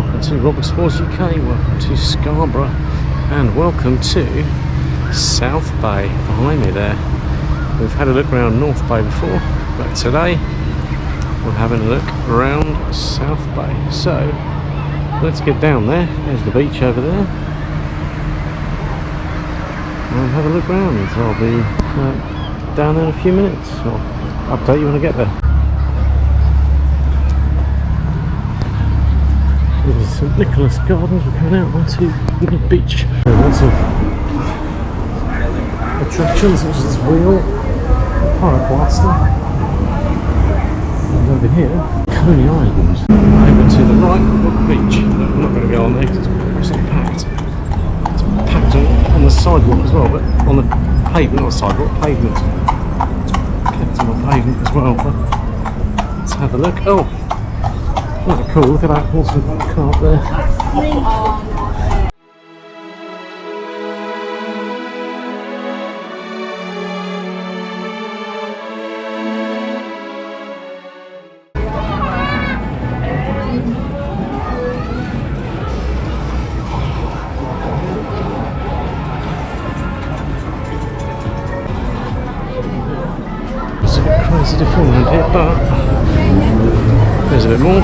welcome to Robert Sports UK, welcome to Scarborough, and welcome to South Bay. Behind me there, we've had a look around North Bay before, but today we're having a look around South Bay. So let's get down there. There's the beach over there, and have a look around. I'll be down there in a few minutes. I'll update you when I get there. This is St Nicholas Gardens. We're coming out onto the beach. Lots of attractions, such as this wheel, Pyroplaster, and over here, Coney Island. Over to the right of the beach. I'm not going to go on there because it's absolutely packed. It's packed on the sidewalk as well, but on the pavement, not sidewalk, pavement. It's packed on the pavement as well. But let's have a look. Oh! Isn't that cool? Look at that awesome car up there. It's a bit crazy to film around here, but there's a bit more.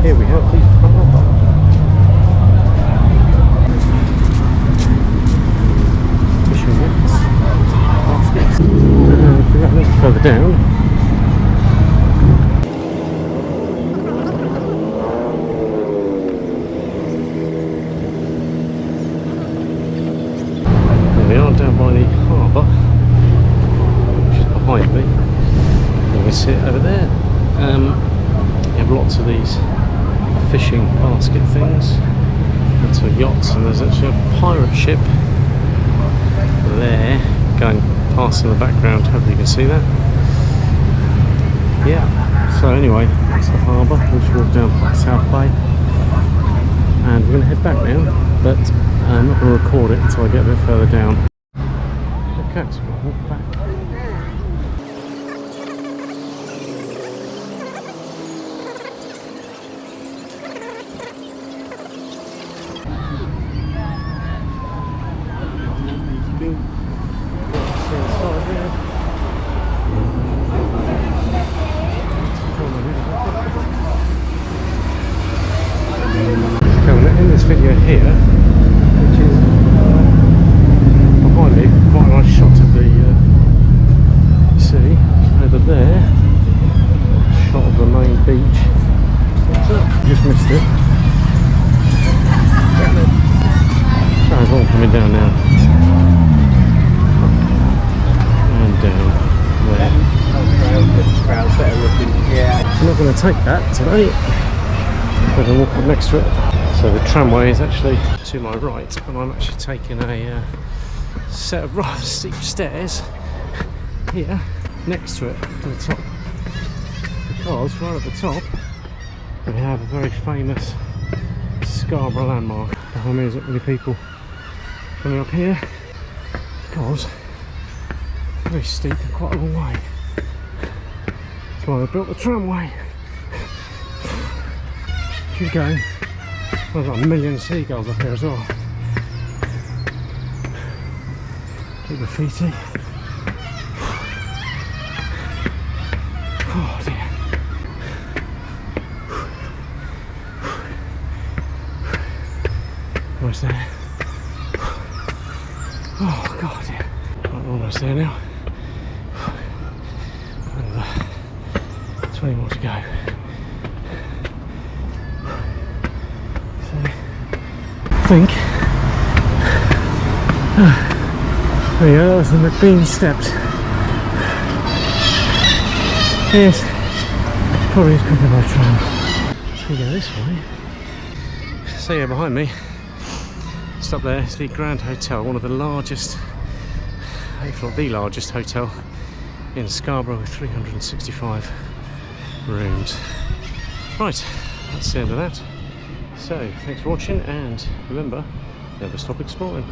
Here we have the harbour. Fishing nets, baskets. If we go a little further down, there we are down by the harbour, which is behind me. You can see it over there. You have lots of these fishing basket things, lots of yachts, and there's actually a pirate ship there going past in the background. Hopefully you can see that. Yeah, so anyway, that's the harbour. We'll just walk down South Bay and we're going to head back now, but I'm not going to record it until I get a bit further down. Okay, so we'll walk back. In this video here, which is behind me, quite a nice shot of the sea over there, shot of the main beach. Just missed it. There's one coming down now, and down there. I'm not going to take that today. I'm going to walk up next to it. So the tramway is actually to my right, and I'm actually taking a set of rather steep stairs here next to it, to the top, because right at the top we have a very famous Scarborough landmark. Behind me, there's not many people coming up here because it's very steep and quite a long way. That's why they built the tramway. Keep going. There's like a million seagulls up here as well. Big graffiti. Oh dear. Almost there. Oh god, yeah. Right, almost there now. Another 20 more to go. I think there you go, that was the McBean steps. Yes, probably is quicker by tram. So we go this way. So yeah, behind me, it's just up there is the Grand Hotel, one of the largest, if not the largest hotel in Scarborough, with 365 rooms. Right, that's the end of that. So, thanks for watching, and remember, never stop exploring.